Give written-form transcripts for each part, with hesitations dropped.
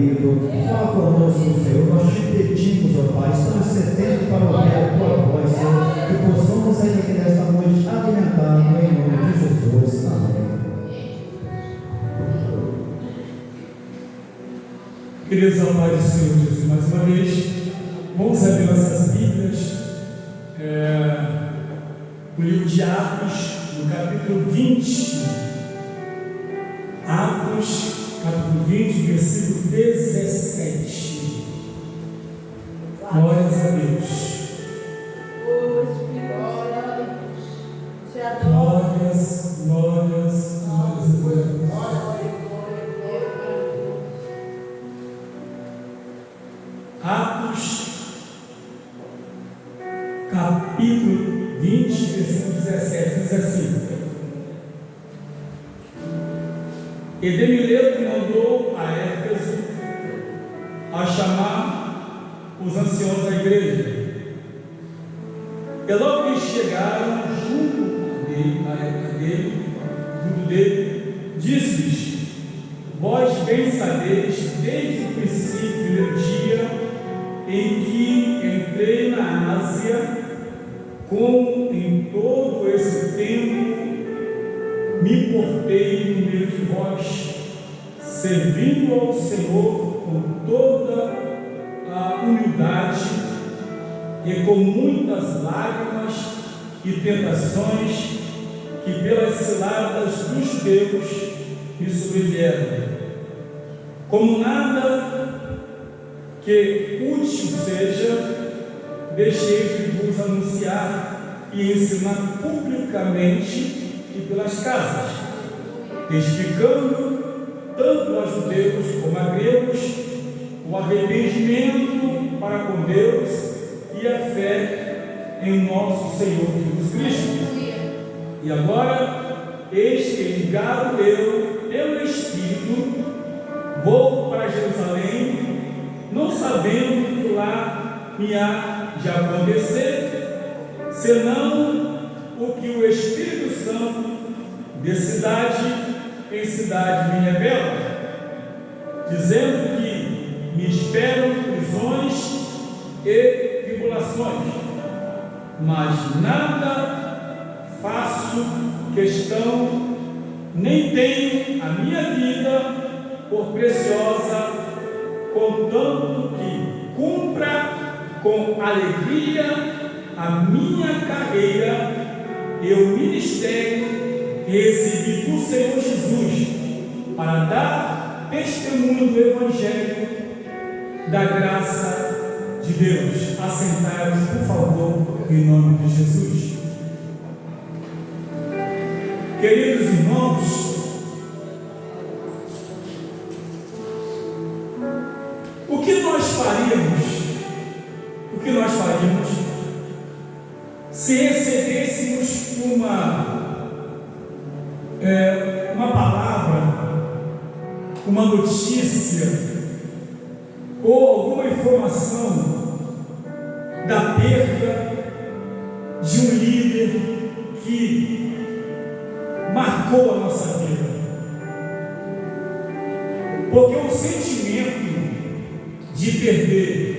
ouvido. Fala conosco, Senhor. Nós te pedimos, ó Pai, estamos sedentos para ouvir a tua voz, Senhor, que possamos sair daqui nesta noite alimentados em nome de Jesus. Amém. Queridos, ao Pai do Senhor Jesus, mais uma vez, vamos abrir nossas Bíblias no livro de Atos, no capítulo 20. Atos, capítulo 20, versículo 17. Glórias a Deus. Glórias, glórias, glórias a Deus. Atos, capítulo 20, versículo 17, diz assim: E Demileto mandou a Éfeso a chamar os anciãos da igreja. E logo que chegaram junto dele, disse-lhes: Vós bem sabeis, desde o princípio do dia em que entrei na Ásia, como em todo esse tempo me portei no meio de vós, servindo ao Senhor com toda a humildade e com muitas lágrimas e tentações que pelas ciladas dos judeus me sobrevieram. Como nada que útil seja, deixei de vos anunciar e ensinar publicamente e pelas casas, testificando tanto a judeus como a gregos o arrependimento para com Deus e a fé em nosso Senhor Jesus Cristo. E agora, eis que ligado eu, pelo Espírito, vou para Jerusalém, não sabendo que lá me há de acontecer, senão o que o Espírito Santo de cidade em cidade me revela, dizendo que me esperam prisões e tribulações, mas nada faço questão, nem tenho a minha vida por preciosa, contanto que cumpra com alegria a minha carreira e o ministério que recebi do Senhor Jesus, para dar testemunho do Evangelho da graça de Deus. Assentai-vos, por favor, em nome de Jesus. Queridos irmãos, o que nós faríamos se recebêssemos uma palavra, uma notícia ou alguma informação da perda de um líder que marcou a nossa vida? Porque o sentimento de perder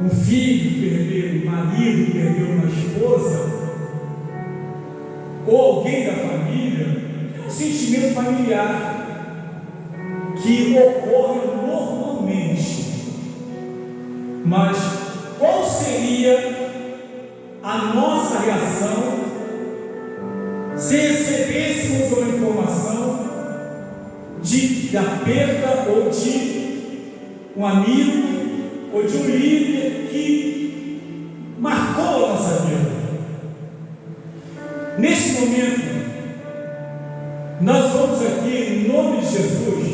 um filho, perder um marido, perder uma esposa ou alguém da família, é um sentimento familiar que ocorre normalmente. Mas qual seria a nossa reação se recebêssemos uma informação da perda ou de um amigo ou de um líder que marcou a nossa vida? Neste momento, nós vamos aqui, em nome de Jesus,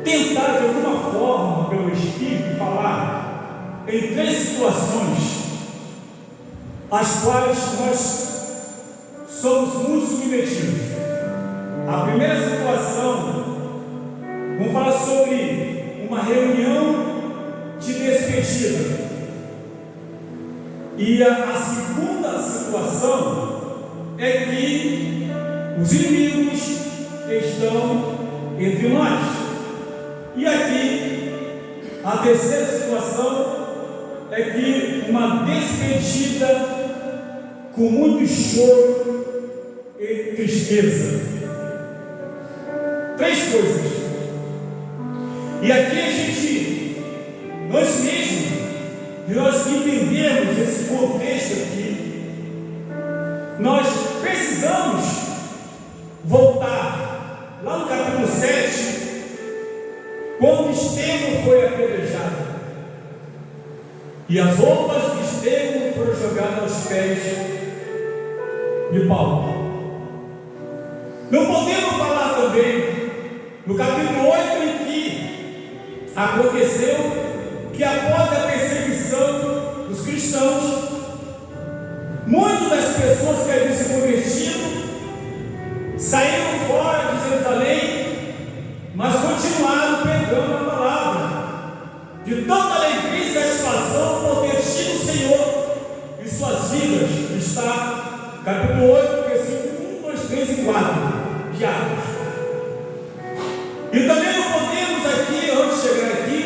tentar de alguma forma, pelo Espírito, falar em 3 situações às quais nós somos muito submetidos. A primeira situação, vamos falar sobre uma reunião de despedida. E a segunda situação é que os inimigos estão entre nós. E aqui, a terceira situação é que uma despedida com muito choro e tristeza. Três coisas. E aqui nós mesmos, nós entendemos esse contexto aqui, nós precisamos voltar lá no capítulo 7, quando Estevão foi apedrejado e as roupas de Estevão foram jogadas aos pés de Paulo. Não podemos falar também no capítulo 8 em que aconteceu que após a perseguição dos cristãos, muitas das pessoas que haviam se convertido saíram fora de Jerusalém, mas continuaram pregando a palavra de tanta alegria e satisfação por ter tido o Senhor em suas vidas. Está capítulo 8, versículo 1, 2, 3 e 4 de Atos. E também não podemos aqui, antes de chegar aqui,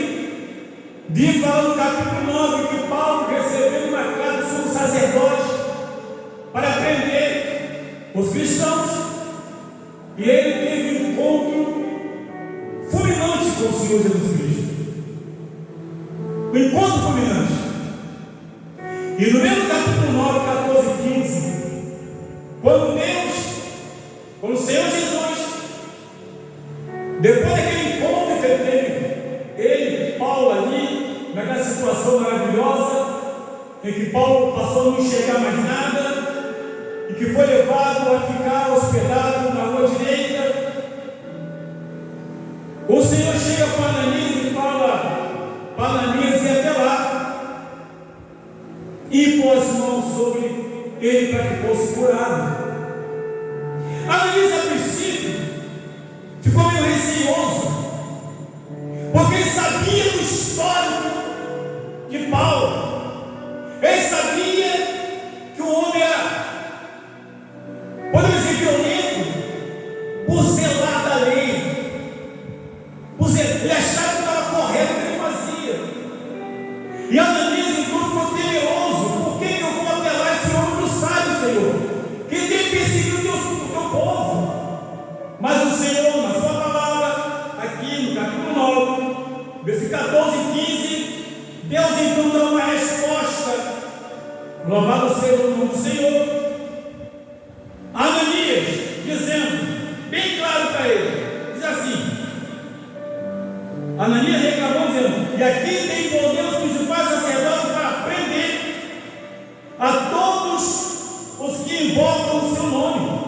de falar no capítulo 9 que Paulo recebeu uma carta do sumo sacerdote para prender os cristãos, e ele teve um encontro fulminante com o Senhor Jesus Cristo. Um encontro fulminante. E no mesmo capítulo 9, 14 e 15, quando o Senhor Jesus, depois daquele encontro que ele teve, Paulo ali, naquela situação maravilhosa, em que Paulo passou a não enxergar mais nada, e que foi levado a ficar hospedado na rua direita, o Senhor chega para Ananias e fala para Ananias ir até lá e pôs as mãos sobre ele para que fosse curado. Ananias, a princípio, ficou meio receoso, porque ele sabia do histórico de Paulo. Ele sabia que o homem era, podemos dizer, violento, por zelar da lei. Ele achava que estava correto o que ele fazia. E Ananias então ficou temeroso. Por que eu vou até lá? Esse homem não sabe, Senhor, que ele tem perseguido o teu povo. Mas o Senhor, na sua palavra, aqui no capítulo 9, versículo 14 e 15, Deus então dá uma resposta. Louvado seja o nome do Senhor. Ananias, dizendo, bem claro para ele, diz assim: Ananias reclamou, dizendo: e aqui tem poder os principais sacerdotes para prender a todos os que invocam o seu nome.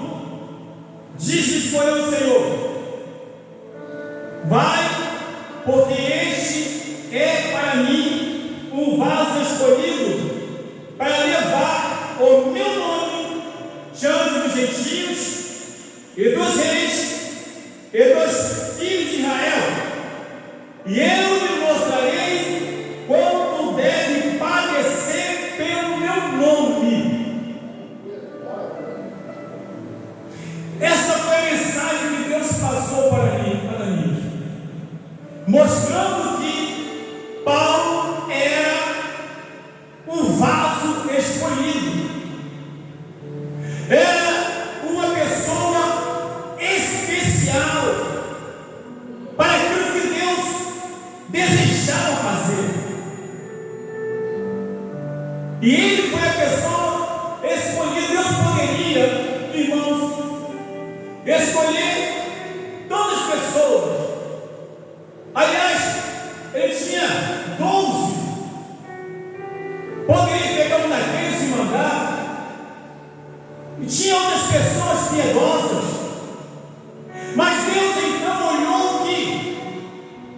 Disse-lhes, porém, o Senhor: vai, porque este é para mim um vaso escolhido para levar o meu nome diante dos gentios e dos reis e dos filhos de Israel. E eu lhe mostrarei quanto deve padecer pelo meu nome. Essa foi a mensagem que Deus passou para Ananias, mostrando que Paulo era um vaso escolhido, era uma pessoa especial para aquilo que Deus desejava fazer. E ele foi a pessoa escolhida. Deus poderia, irmãos, escolher todas as pessoas. Aliás, ele tinha 12. Poderia pegar um daqueles e mandar. E tinha outras pessoas piedosas. Mas Deus então olhou que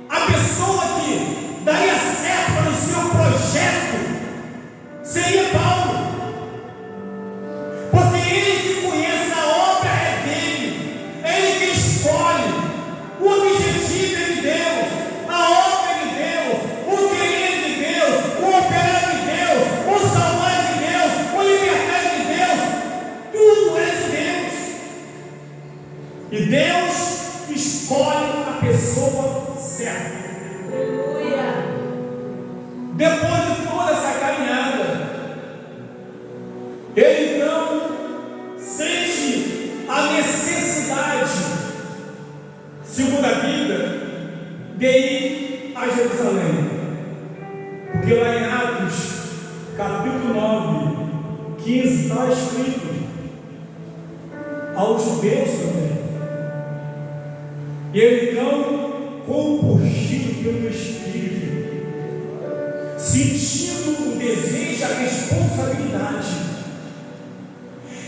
a pessoa que daria certo para o seu projeto seria Paulo. Porque ele que conhece a obra é dele. É ele que escolhe. O objetivo é de Deus. A obra é de Deus. O querer é de Deus. O operar é de Deus. O salvar é de Deus. O libertar é de Deus. Tudo é de Deus. E Deus escolhe a pessoa certa. Depois de toda essa caminhada, ele então sente a necessidade, segundo a Bíblia, de ir a Jerusalém. Porque lá em Atos, capítulo 9, 15, está escrito aos judeus também. E ele então, compulgido pelo Espírito, sentindo o desejo, a responsabilidade,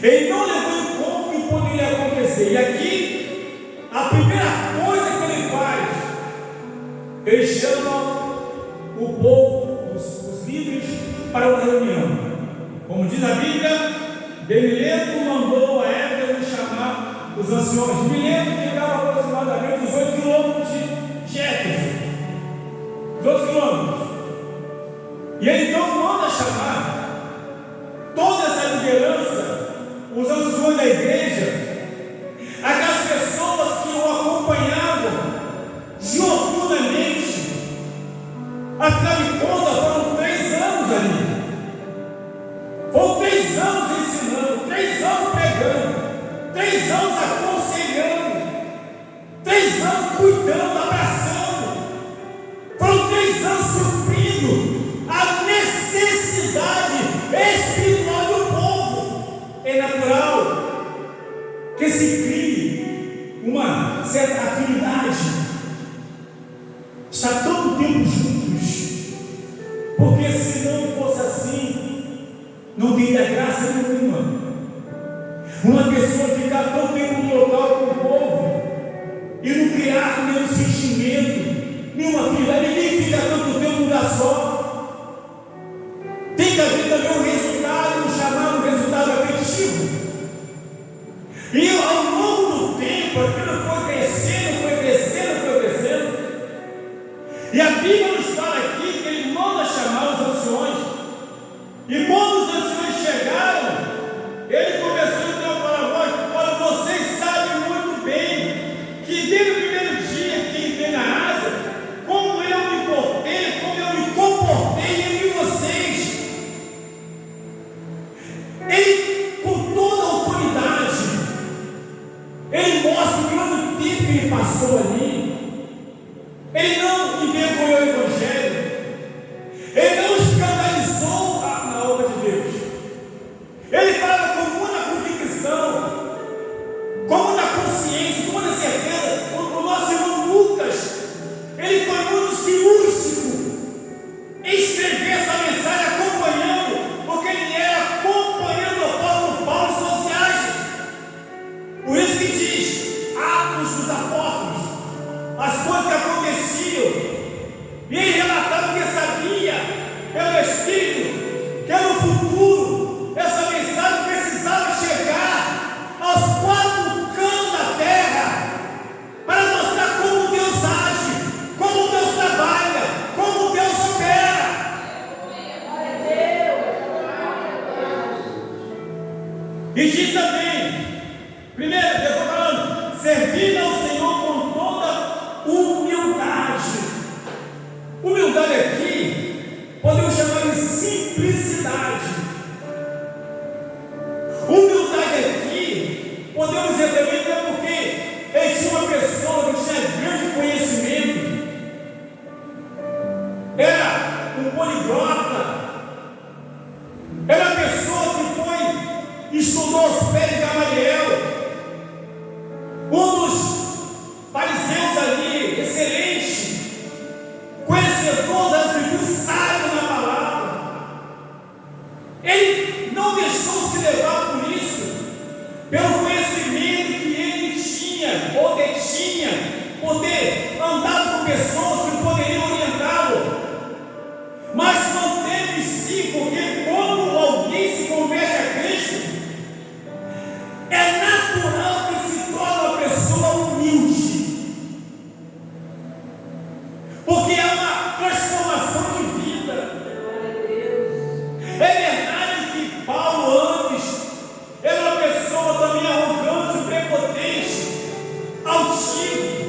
ele não levou em conta o que poderia acontecer. E aqui, a primeira coisa que ele faz, ele chama o povo, os líderes, para uma reunião. Como diz a Bíblia, de Mileto mandou a Éfeso chamar os anciões. Mileto ficava aproximadamente 18 quilômetros de Éfeso. 18 quilômetros. E ele então manda chamar toda essa liderança, os anciões da igreja, aquelas pessoas que o acompanhavam dioturnamente. Afinal de contas, foram 3 anos ali. Foram 3 anos ensinando, 3 anos pregando, 3 anos aconselhando, 3 anos cuidando, abraçando. Foram 3 anos suprindo a necessidade espiritual do povo. É natural que se crie uma certa afinidade. Está todo tempo juntos, porque se não fosse assim, não teria graça nenhuma. Uma pessoa ficar todo tempo no local com o povo e não criar nenhum sentimento, nenhuma afinidade. Ninguém fica tanto tempo num lugar só. Tem que haver também um resultado, um chamado resultado afetivo. E ao longo do tempo, aquilo foi crescendo, foi crescendo, foi crescendo. E a Bíblia nos fala aqui que ele manda chamar os anciões. E quando os anciões chegaram, ele começou então a falar: olha, vocês sabem muito bem que desde o primeiro dia que entrei na Ásia, como eu me portei, como eu me comportei entre vocês. Ele, com toda a autoridade, ele mostra o grande tempo que ele passou ali. Ele não envergonhou o Evangelho. Ele não escandalizou na obra de Deus. Ele fala com muita convicção, com muita consciência, com muita certeza. O nosso irmão Lucas, ele foi muito cirúrgico em escrever essa mensagem, acompanhando, porque ele era acompanhando o apóstolo Paulo em suas viagens. Por isso que diz Atos dos Apóstolos, as coisas que aconteciam. E ele relatava que sabia, pelo Espírito, que no futuro essa mensagem precisava chegar aos 4 cantos da terra, para mostrar como Deus age, como Deus trabalha, como Deus opera. E diz também, primeiro, eu estou falando, servindo ao Senhor com toda humildade. Humildade aqui, podemos chamar de simplicidade. Humildade aqui, podemos dizer também que é porque ele tinha uma pessoa que tinha grande conhecimento, era um poliglota, era uma pessoa que estudou aos pés de Gamaliel, um dos fariseus ali, excelente, conhecedor das Escrituras, sábio na palavra. Ele não deixou se levar por isso, pelo conhecimento que ele tinha ou detinha, poder andar com pessoas que poderiam orientá-lo, mas manteve sim, porque quando alguém se converte a Cristo, é natural que se torne uma pessoa humilde, porque é uma transformação de vida. É verdade que Paulo antes era uma pessoa também arrogante, prepotente, altivo,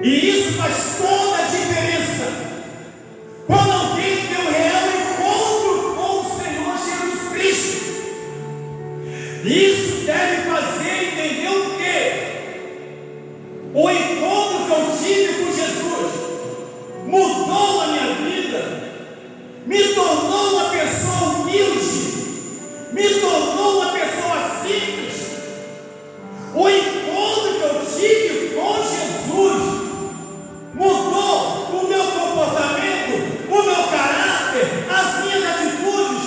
E isso faz toda a diferença. Quando alguém tem um real encontro com o Senhor Jesus Cristo, isso deve fazer entender o quê? O encontro que eu tive com Jesus mudou a minha vida, me tornou uma pessoa humilde, me tornou uma pessoa simples. O encontro que eu tive com Jesus mudou o meu comportamento, o meu caráter, as minhas atitudes.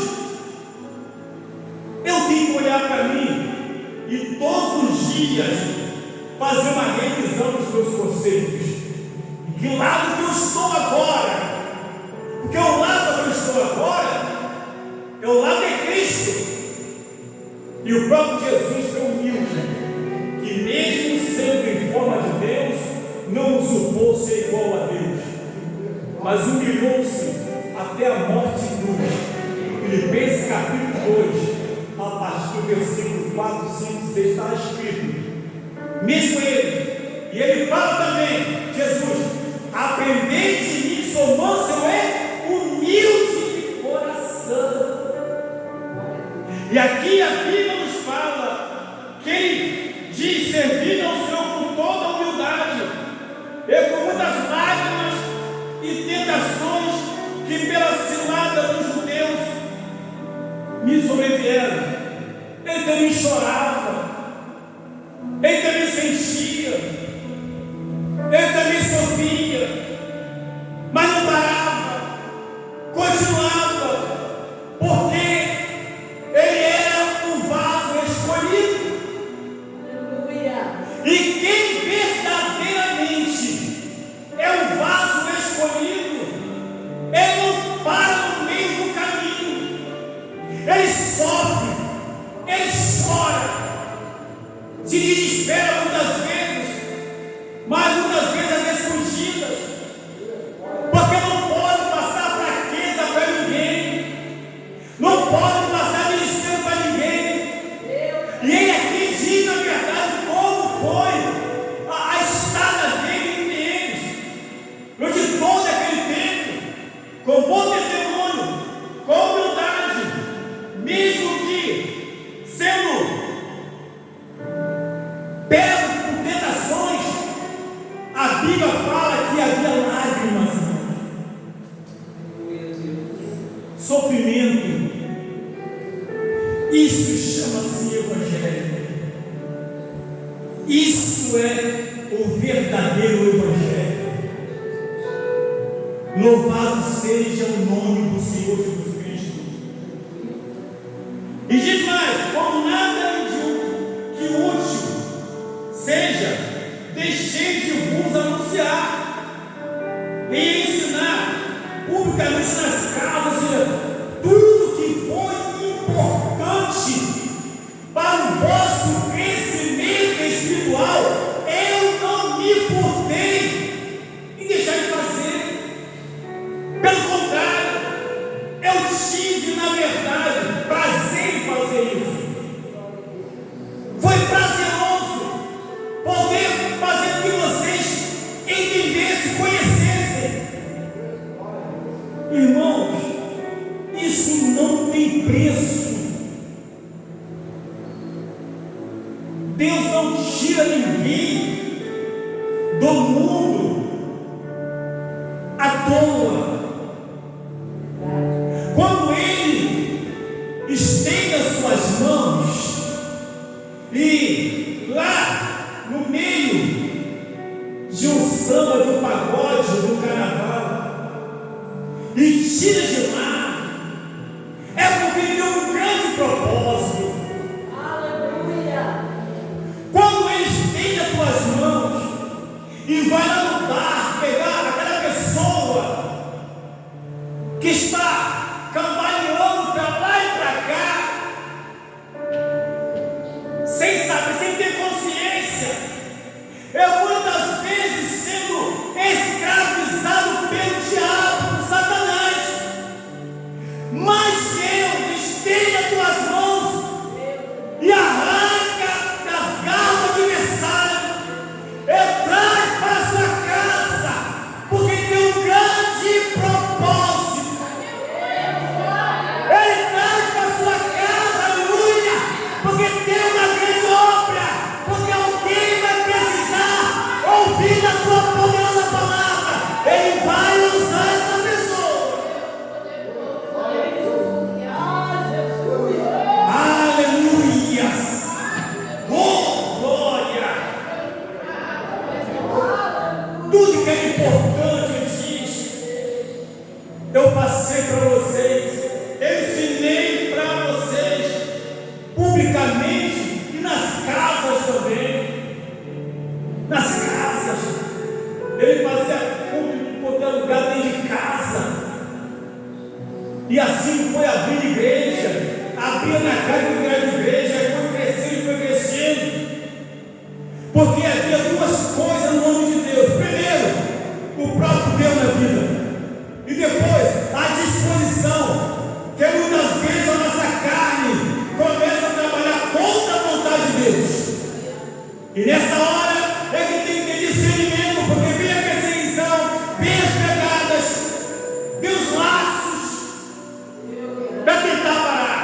Eu tenho que olhar para mim e todos os dias fazer uma revisão dos meus conceitos. De que lado que eu estou agora? Porque o lado que eu estou agora é o lado de Cristo. E o próprio Jesus foi humilde, que mesmo sendo em forma de Deus, não usurpou ser igual a Deus, mas humilhou-se até a morte de cruz. Filipenses capítulo 2, a partir do versículo 4, 5, 6, está escrito. Mesmo ele, e ele fala também, Jesus, aprendei de mim, sou manso, eu é humilde de coração. E aqui a Bíblia nos fala, quem diz servir ao Senhor com toda a humildade, e com muitas lágrimas e tentações que pela cilada dos judeus me sobrevieram. Ele também chorava, ele também sentia, ele também sofria, mas não parava, continuava, porque ele era um vaso escolhido. E quem verdadeiramente é um vaso escolhido, ele não para no meio do caminho, ele sofre, ele chora, se desespera muitas vezes, mas muitas vezes às escondidas, porque não pode passar fraqueza para ninguém, não pode passar desespero para ninguém. E ele aqui diz na verdade como foi a estada dele entre eles, durante todo aquele tempo, com bom testemunho, com humildade, mesmo que sendo pego por tentações. A Bíblia fala que havia lágrimas, sofrimento. Isso chama-se Evangelho. Isso é o verdadeiro Evangelho. Louvado seja o nome do Senhor Jesus Cristo. E diz mais: como nada que útil seja, deixei de vos anunciar e ensinar publicamente nas casas, tudo que foi importante para o vosso crescimento espiritual. Eu não me furtei em deixar de fazer, pelo contrário, eu tive na verdade prazer em fazer isso. Foi prazeroso poder fazer com que vocês entendessem, conhecessem. Irmãos, isso não tem preço. Deus não tira ninguém do mundo à toa. Quando Ele estende as suas mãos e lá no meio de um samba, de um pagode, de um carnaval, e tira de lá, é porque tem um grande propósito. Aleluia! Quando Ele estende as tuas mãos e vai lá no bar pegar aquela pessoa que está cambaleando para lá e para cá, sem saber, sem ter consciência, muitas vezes sendo escravizado pelo diabo, por Satanás. Mas Deus estende as tuas mãos e arranca das garras do adversário, traz para a sua casa. tua poderosa palavra, Ele vai usar essa pessoa. Aleluias! Oh, glória! Tudo que é importante, Ele diz. Eu passei para vocês, eu ensinei para vocês, publicamente e nas casas também. Nas casas, Ele fazia culto em qualquer lugar dentro de casa. E assim foi abrindo igreja, abria na casa de igreja, e foi crescendo, porque havia duas coisas no nome de Deus: primeiro, o próprio Deus na vida, e depois a disposição, que muitas vezes a nossa carne começa a trabalhar contra a vontade de Deus, e nessa hora é que tem que ter discernimento, porque vem a perseguição, vem as pegadas, vem os laços para tentar parar.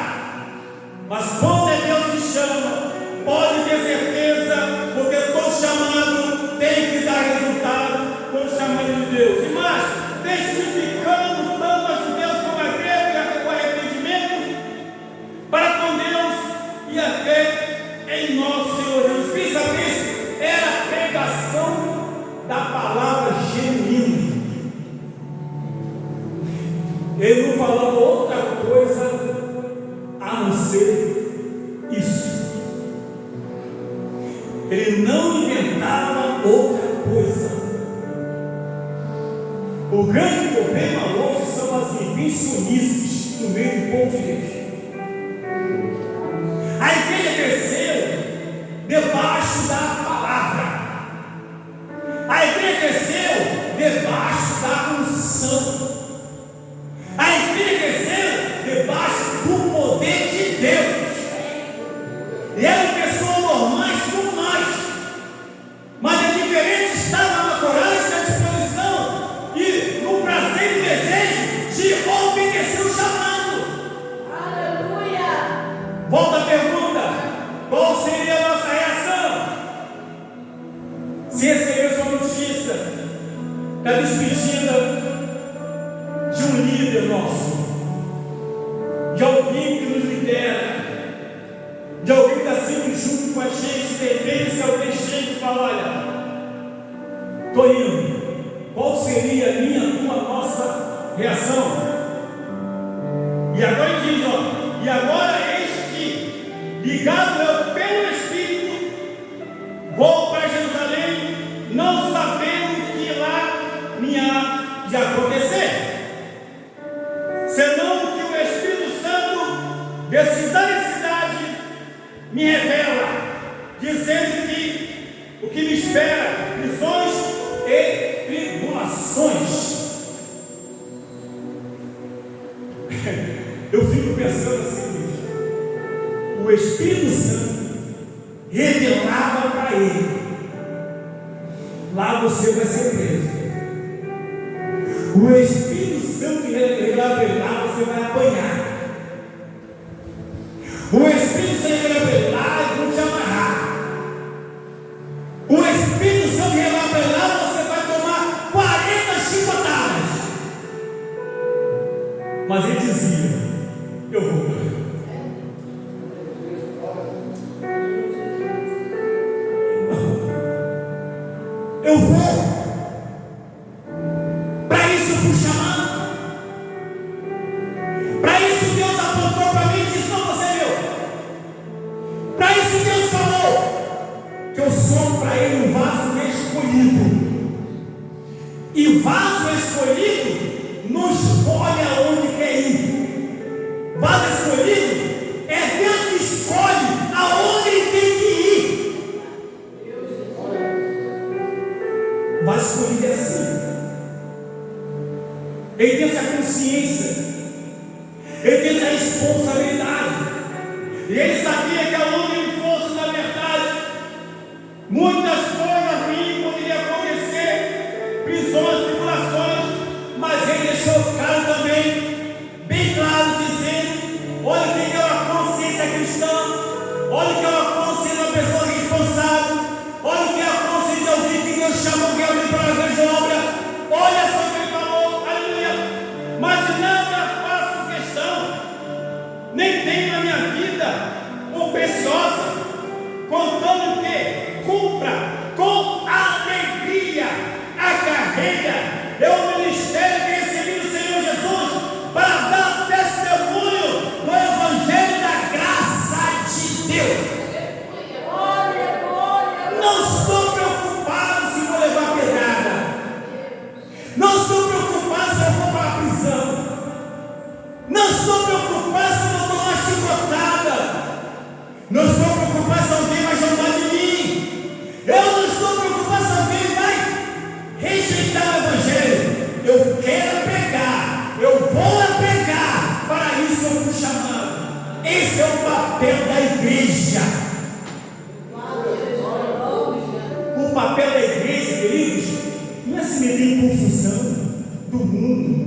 Mas quando é Deus que chama, pode ter certeza, porque todo chamado tem que dar resultado, todo chamado de Deus. E mais, testificando tanto a Deus como a igreja, com arrependimento para com Deus e a fé em nosso Senhor Jesus Cristo. Era a pregação da palavra genuína. Ele não falava outra coisa a não ser isso. Ele não inventava outra coisa. O grande problema hoje são as invencionices no meio do povo de Deus. A igreja cresceu debaixo da palavra. A igreja cresceu debaixo da unção. A igreja cresceu debaixo do poder de Deus. E eram pessoas normais como nós. Mas a diferença estava na coragem, na disposição e no prazer e desejo de obedecer o chamado. Aleluia! Volta a pergunta: qual seria a nossa reação se receber sua notícia da despedida de um líder nosso, de alguém que nos lidera, de alguém que está sempre junto com a gente? De repente, se alguém chega e fala: olha, estou indo, qual seria a minha, tua, nossa reação? E agora ele diz: ó, e agora eis que, ligado eu pelo Espírito, vou para Jerusalém, não sabendo o que lá me há de acontecer, senão que o Espírito Santo, de cidade em cidade, me revela, dizendo que o que me espera, prisões e tribulações. Eu fico pensando assim: o Espírito Santo revelava para ele: lá você vai ser preso. O Espírito Santo revelava para ele: lá você vai apanhar. O Espírito Santo revelava para ele: lá eles vão te amarrar. O Espírito Santo revelava para ele: lá você vai tomar 40 chicotadas. Mas ele dizia: eu vou. Eu vou. Para isso eu fui chamado. Para isso Deus apontou para mim e disse: não, você é meu. Para isso Deus falou que eu sou para ele um vaso escolhido. E vaso escolhido não escolhe aonde quer ir. Vaso escolhido é Deus que escolhe aonde ele tem que ir. Vaso escolhido é assim. Ele tem essa consciência, ele tem essa responsabilidade. E ele sabia que aonde ele fosse, na verdade, muitas coisas ruins poderiam acontecer, prisões, tribulações, mas ele deixou claro também, bem claro, dizendo: olha quem é uma consciência cristã, olha que é uma consciência de uma pessoa responsável, olha que é a consciência de alguém que Deus chamou realmente para não estou preocupado se vou levar pedrada. Não estou preocupado se eu vou para a prisão. Não estou preocupado se eu vou tomar chicotada. Não estou preocupado se alguém vai jogar de mim. Eu não estou preocupado se alguém vai rejeitar o Evangelho. Eu quero pregar. Eu vou pregar. Para isso eu fui chamado. Esse é o papel da igreja. O papel da igreja, queridos, não é se meter em confusão do mundo.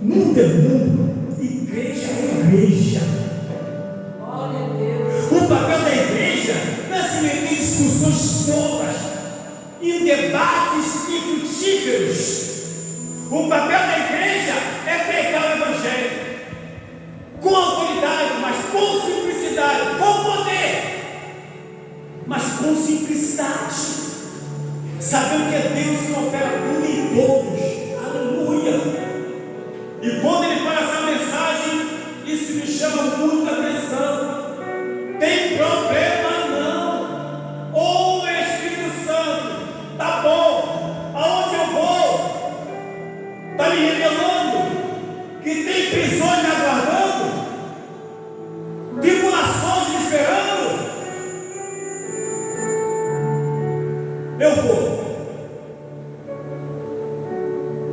Mundo é mundo. Igreja é igreja. O papel da igreja não é se meter em discussões tolas, em debates infrutíferos. O papel da igreja é pregar o Evangelho com autoridade, mas com simplicidade, com poder, mas com simplicidade, sabendo que é Deus que opera tudo em todos. Aleluia! E quando ele faz essa mensagem, isso me chama muita atenção. Tem problema não. Ou o Espírito Santo, tá bom, aonde eu vou, está me revelando que tem prisões me aguardando, tribulações me esperando.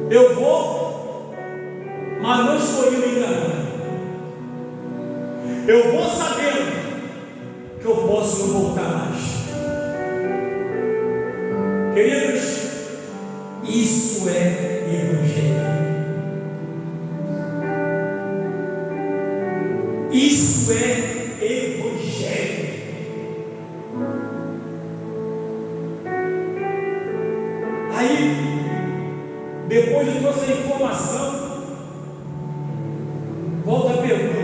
Eu vou, mas não estou indo enganar. Eu vou sabendo que eu posso não voltar mais. Queridos, isso é Evangelho. Isso é Evangelho. Aí, depois de toda essa informação, volta a pergunta: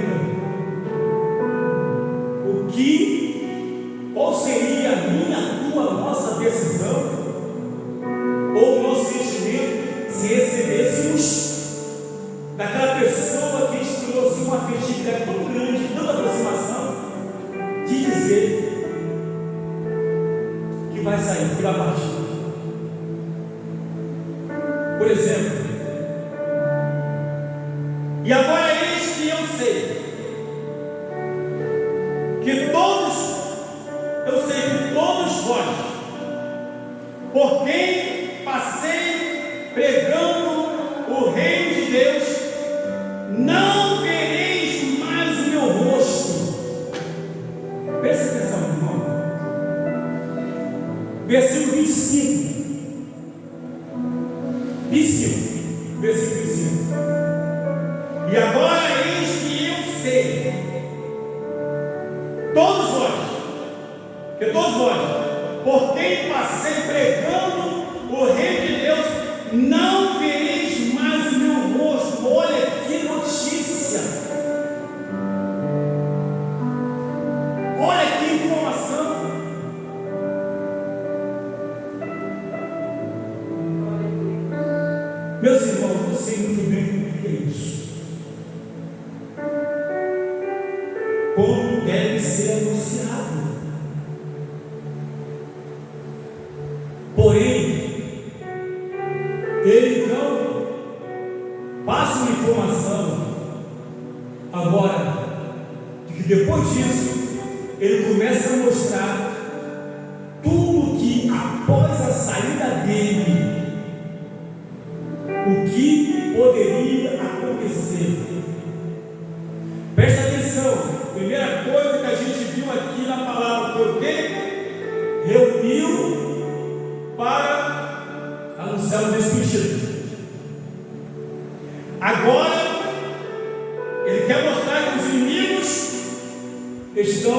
qual seria a minha, a tua, nossa decisão ou o nosso sentimento se recebêssemos daquela pessoa que nos trouxe uma afetividade tão grande, tanta aproximação, de dizer que vai sair, que vai partir? Por exemplo, e agora eis que eu sei que todos vós, por quem passei pregando o reino de Deus, não vereis mais o meu rosto. Presta atenção, irmão. Versículo 25. Versículo 25. E agora eis que eu sei, todos vós, por quem passei pregando o reino de Deus, não vereis mais o meu rosto. Olha que notícia, olha que informação. Meus irmãos, eu sei muito bem o que é isso. Como deve ser anunciado. Porém, ele então passa uma informação agora, de que depois disso, ele começa a mostrar tudo que após a saída dele, o que poderia acontecer. Presta atenção, primeira coisa que a gente viu aqui na palavra foi o quê? Reuniu para anunciar o despedido. Agora, ele quer mostrar que os inimigos estão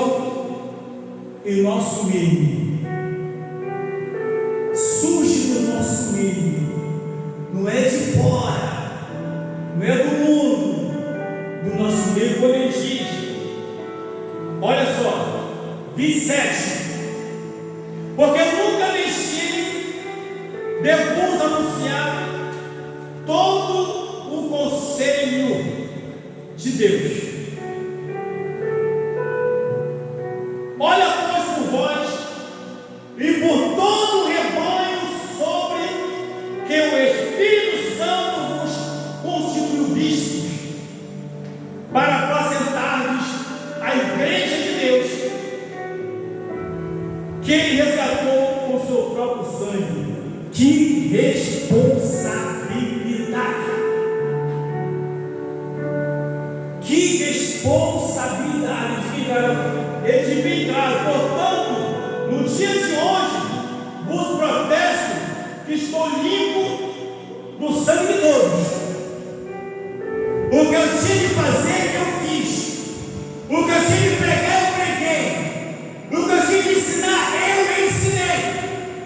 em nosso meio. Surge no nosso meio. Não é de fora, não é do mundo, do nosso meio, quando ele diz, olha só, 27, porque nunca deixei de vos anunciar todo o conselho de Deus. Olha, pois, por vós, e por todo o rebanho sobre que o Espírito Santo vos constituiu bispos, para apacentar-vos a igreja de Deus, que ele resgatou com o seu próprio sangue. Que responsabilidade! Que responsabilidade! Edificar, portanto, no dia de hoje, vos protesto que estou limpo do sangue de todos. O que eu tinha de fazer, eu fiz. O que eu tinha de pregar, eu preguei. O que eu tinha de ensinar, eu ensinei.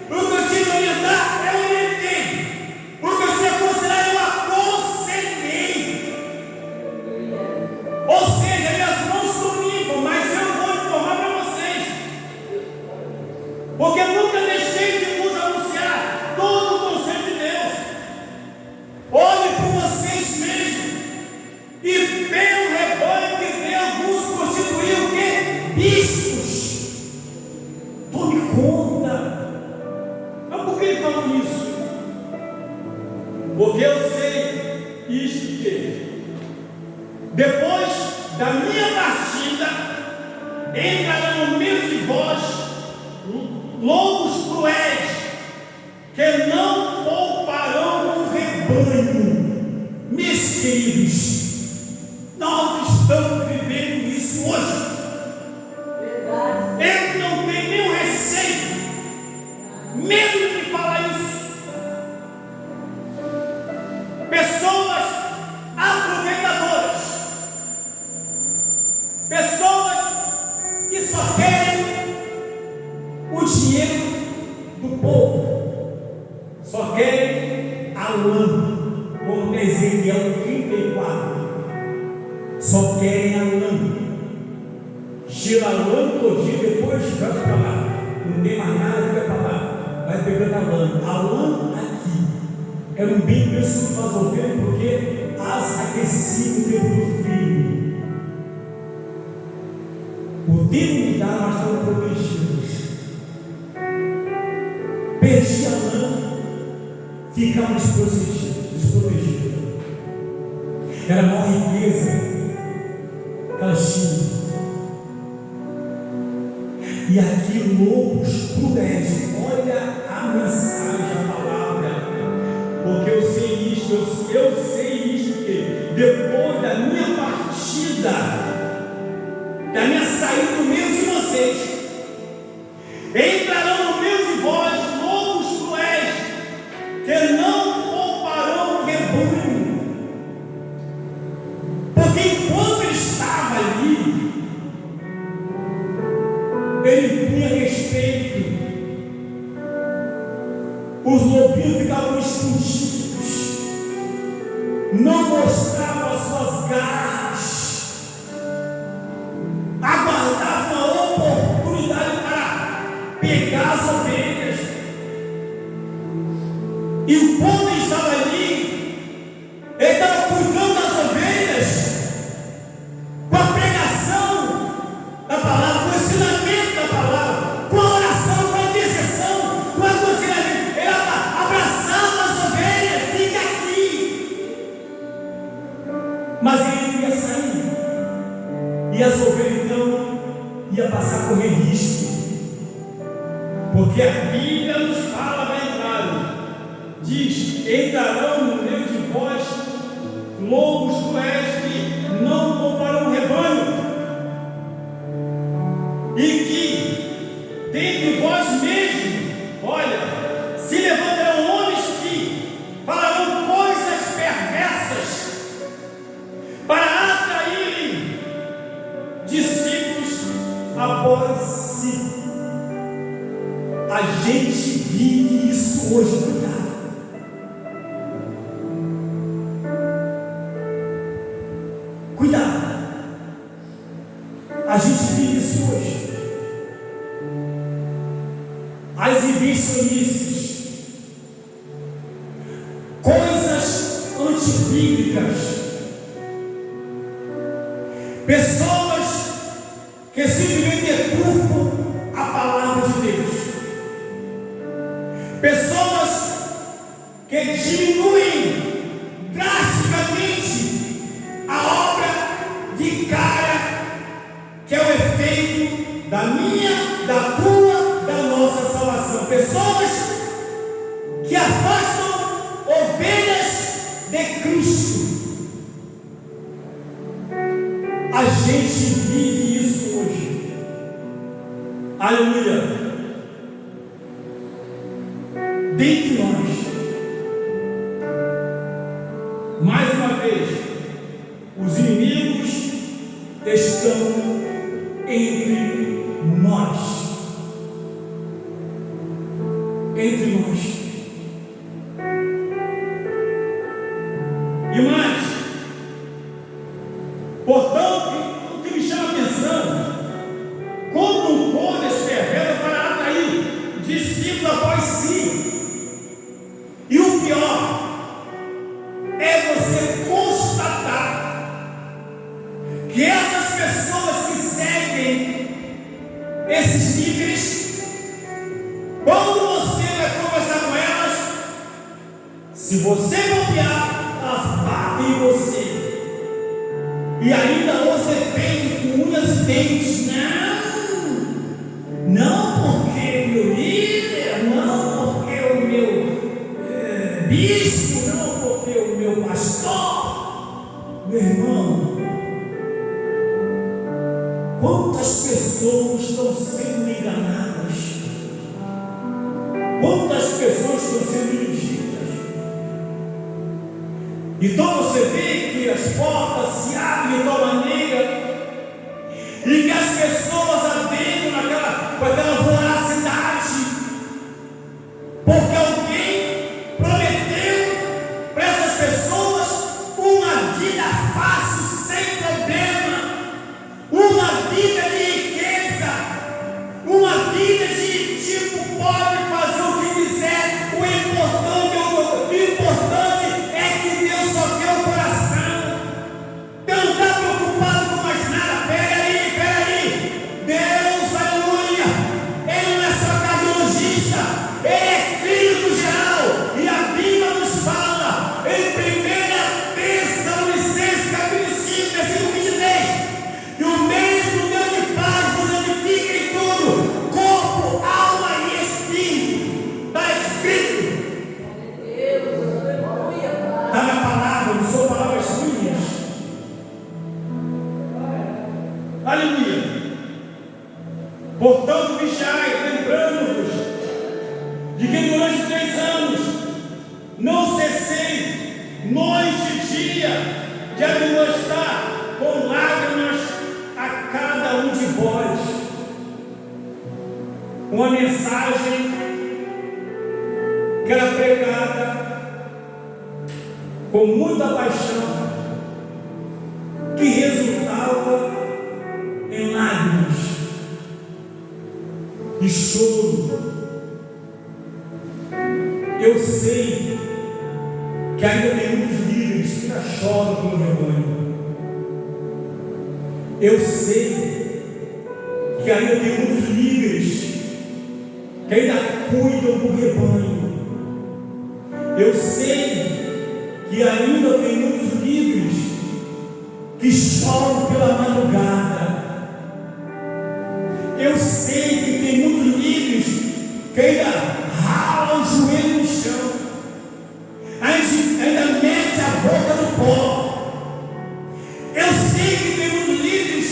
O que eu tinha de orientar, eu orientei. O que eu tinha de aconselhar, eu aconselhei. Ou seja, minhas mãos estão limpas, mas eu vou informar para vocês. Porque nunca deixei de vos anunciar todo o conselho de Deus. Olhe por vocês mesmos e pelo rebanho que Deus vos constituiu, o quê? Bispos. Tome conta. Mas por que ele falou isso? Porque eu sei isto que depois da minha partida entrarão no meio de vós lobos cruéis que não pouparão o rebanho. Meus queridos, nós estamos vivendo isso hoje. Eu não tenho nenhum receio, medo de falar isso. Pessoas aproveitadoras, pessoas que só querem o dinheiro do povo, só querem a lã, como Ezequiel 34, só querem a lã. Tira a lã todo dia, depois vai para lá, não tem mais nada, vai para lá, vai pegando a lã aqui, é um bem isso que nós ouvimos, porque as aquecidas o tempo do frio. O tempo de dar, nós estamos protegidos. Perdi a lã, ficamos desprotegidos. Era a maior riqueza que elas tinham. E aqui lobos cruéis, olha a mensagem, a palavra, porque eu sei isto, eu sei isto, que depois da minha partida, da minha saída no meio de vocês, entrarão no meio de vós lobos cruéis, que não pouparão o rebanho. Porque enquanto ele estava ali, ele tinha respeito. Os lobinhos ficavam escondidos, não mostravam as suas garras, aguardavam a oportunidade para pegar as ovelhas. E quando ele estava ali, ele estava cuidando das ovelhas, com a pregação da palavra, com o ensinamento da palavra, com a oração, com a intercessão, com o aconselhamento. Ele estava abraçando as ovelhas, fica aqui. Mas ele ia sair, e as ovelhas então iam passar a correr risco, porque a Bíblia nos fala bem claro, diz: entrarão no meio de vós lobos cruéis que não pouparão o rebanho, e que dentre vós mesmos, olha, se levantarão homens que falarão coisas perversas para atraírem discípulos após si. A gente vive isso hoje, cuidado. Cuidado. A gente vive isso hoje. As exibições, coisas antibíblicas, pessoas que simplesmente deturpam a palavra de Deus. pessoas que diminuem drasticamente a obra vicária, que é o efeito da minha, da tua, da nossa salvação. Pessoas que afastam ovelhas de Cristo. A gente vive isso hoje. Aleluia. Dentre nós, mais uma vez, os inimigos estão entre nós. Entre nós. E mais, portanto, o que me chama a atenção, como coisas perversas para atrair discípulos após si. E o pior é você constatar que essas pessoas que seguem esses líderes, quando você vai conversar com elas, se você bobear, elas batem em você. E ainda você vem com unhas e dentes. Não porque o meu líder, não porque o meu bispo, não porque o meu pastor. Meu irmão, quantas pessoas estão sendo enganadas? Quantas pessoas estão sendo iludidas? Então você vê que as portas se abrem de tal maneira e que as pessoas adentram com aquela voracidade, porque alguém prometeu para essas pessoas uma vida fácil, sem problema, uma vida de riqueza, uma vida de tipo pode fazer o que quiser. O importante é que Deus só quer o coração. Deus não está preocupado com mais nada. Peraí. Deus, aleluia, Ele não é só cardiologista, Ele é clínico geral. E a Bíblia nos fala em 1 Tessalonicenses capítulo 5, versículo 23, que o mesmo Deus de paz nos edifica em tudo, corpo, alma e espírito. Está escrito. Está na palavra, não são palavras minhas. Aleluia. Portanto, vigiai, lembrando-vos de que durante 3 anos não cessei, noite e dia, de admoestar com lágrimas a cada um de vós. Uma mensagem que era pregada com muita paixão, que resultava em lágrimas e choro. Eu sei que ainda tem muitos líderes que ainda choram pelo rebanho. Eu sei que ainda tem muitos líderes que ainda cuidam do rebanho. Eu sei que ainda tem muitos líderes que choram pela madrugada. Eu sei que tem muitos líderes que ainda ralam o joelho no chão, ainda mete a boca no pó. Eu sei que tem muitos líderes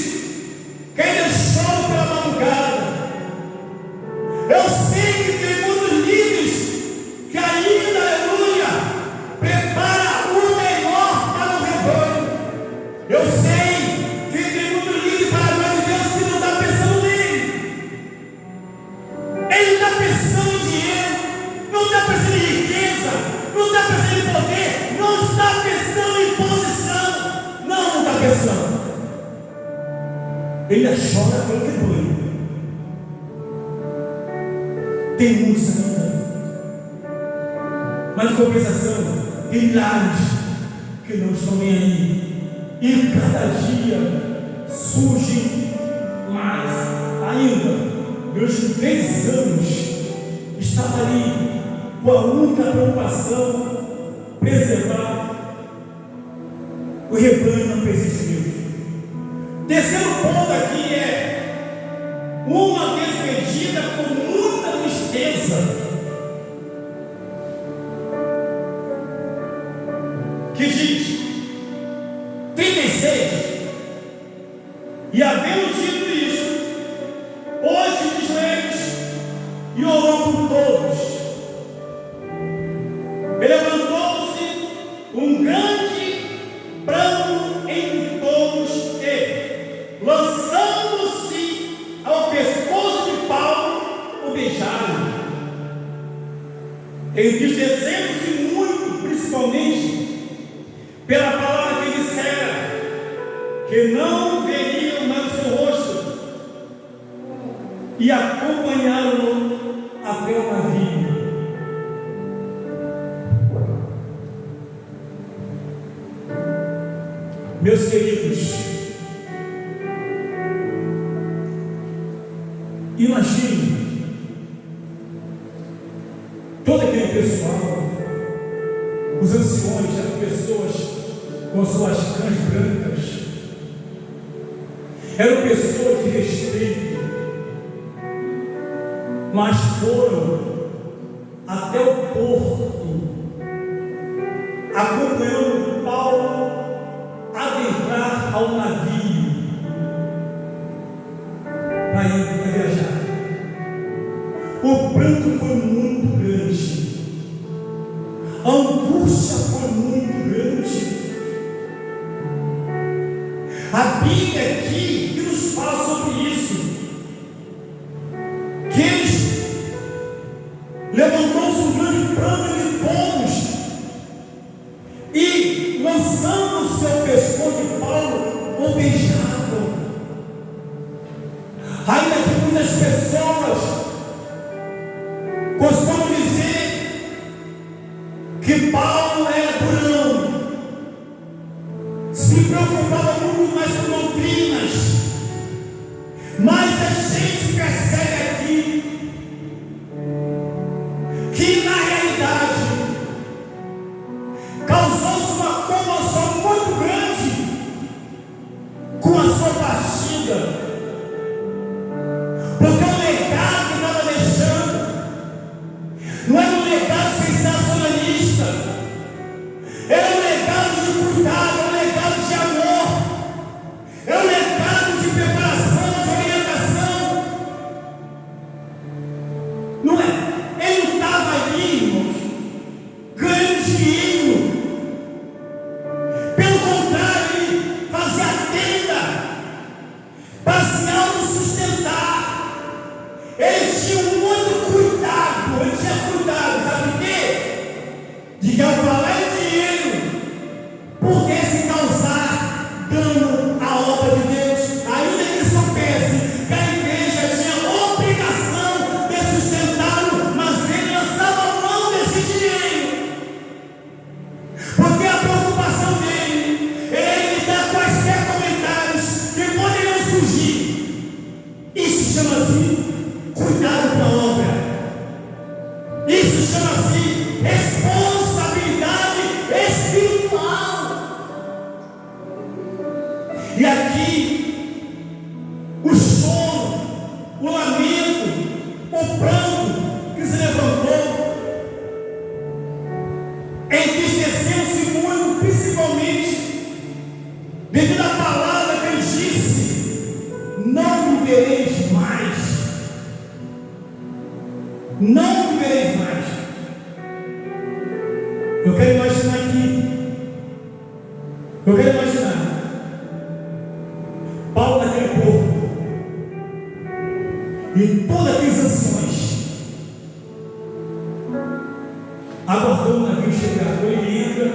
que ainda choram pela madrugada. Eu sei que tem muitos líderes que ainda, aleluia, prepara o melhor para o rebanho. Eu sei que tem muitos líderes para a glória de Deus que não está pensando nele. Ele está pensando em dinheiro, não está pensando em riqueza, não está pensando em poder, não está pensando em posição. Não está pensando. Ele chora pelo rebanho. Tem muitos ainda, mas em compensação, tem milhares que não estão nem aí. E cada dia surge mais ainda. Durante 3 anos estava ali com a única preocupação, preservar o rebanho não persistiu. Terceiro ponto aqui é uma despedida com muita tristeza, que diz 36: e havendo dito isso, pôs-se de joelhos e orou por todos. E levantou-se um grande pranto entre todos e, lançando-se ao pescoço de Paulo, o beijaram, entristecendo-se muito, principalmente pela palavra que dissera, que não veriam mais o seu rosto, e acompanharam-no até o navio. Meus queridos, imagine todo aquele pessoal, os anciões, as pessoas com suas cães brancas, eram pessoas de respeito, mas foram até o porto, acompanhando Paulo adentrar ao navio para ir para viajar. O pranto foi muito grande, a angústia foi muito grande. A Bíblia aqui que nos fala sobre isso, que eles levantou-se um grande pranto de todos, e lançando o seu pescoço de Paulo, o beijavam. Ainda que muitas pessoas costumam dizer que Paulo era durão, se preocupava muito mais com doutrinas, mas a gente percebe aqui que na realidade causou-se uma comoção muito grande com a sua partida, porque o legado que estava deixando não era um legado sensacionalista, era um legado de cuidado, era um legado de amor, era um legado de preparação, de orientação. Não é? Ele não estava ali, irmãos, ganhando dinheiro. Pelo contrário, ele fazia tenda para se autossustentar. Ele tinha muito cuidado, sabe por quê? De que ao falar em dinheiro, pudesse causar dano à obra de Deus, ainda que soubesse que a igreja tinha obrigação de sustentá-lo, mas ele lançava a mão desse dinheiro, porque a preocupação dele era evitar quaisquer comentários que poderiam surgir. Isso chama-se cuidado com a obra, isso chama-se responsabilidade espiritual. E aqui o choro, o lamento, o pranto que se levantou, entristeceu-se muito, principalmente devido à palavra que ele disse: não me vereis mais, não me vereis mais. Eu quero imaginar aqui, Paulo naquele porto, e todas aquelas anciões aguardando o navio chegar. Quando ele entra,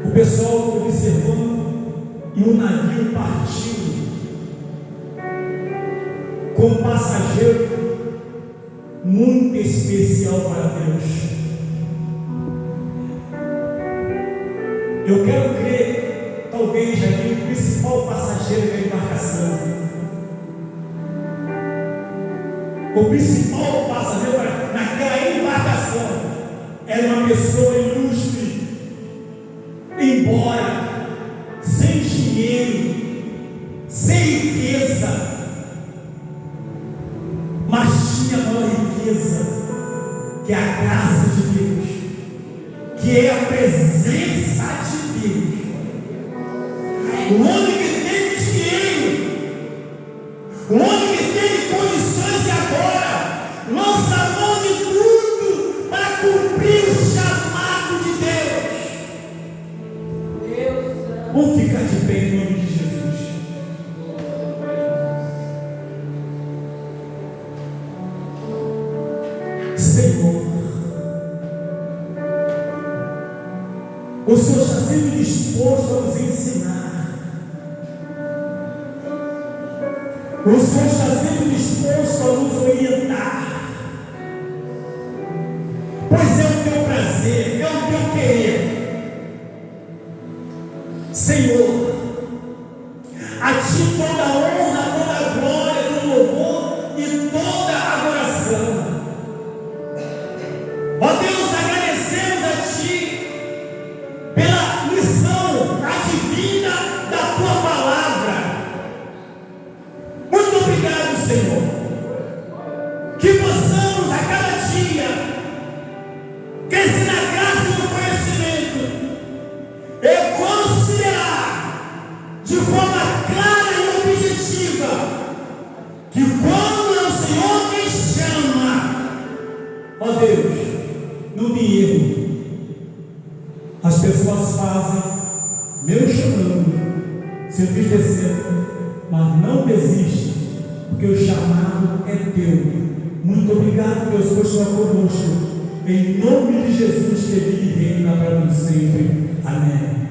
o pessoal observando, e o navio partiu com um passageiro muito especial para Deus. Eu quero crer, talvez ali, o principal passageiro da embarcação, o principal passageiro naquela embarcação que é a graça de Deus, que é a presença de Deus. O homem que tem dinheiro, o homem que tem condições de agora, lança a mão de tudo para cumprir o chamado de Deus. Vamos ficar de pé em nome de Jesus. Senhor, o Senhor está sempre disposto a nos ensinar. O Senhor está sempre disposto a nos orientar. Pois é o teu prazer, é o teu querer. Senhor, a ti toda a honra, toda a glória, todo louvor e toda a adoração. Ó Deus, agradecemos a ti pela missão adivina da tua palavra. Muito obrigado, Senhor. Que possamos a cada dia crescer na graça e no conhecimento e considerar de forma clara e objetiva que quando o Senhor me chama, ó Deus, não tem erro. As pessoas fazem meu chamando, se entristecendo, mas não desiste, porque o chamado é teu. Muito obrigado, Deus, por estar conosco. Em nome de Jesus, que vive e reina para sempre. Amém.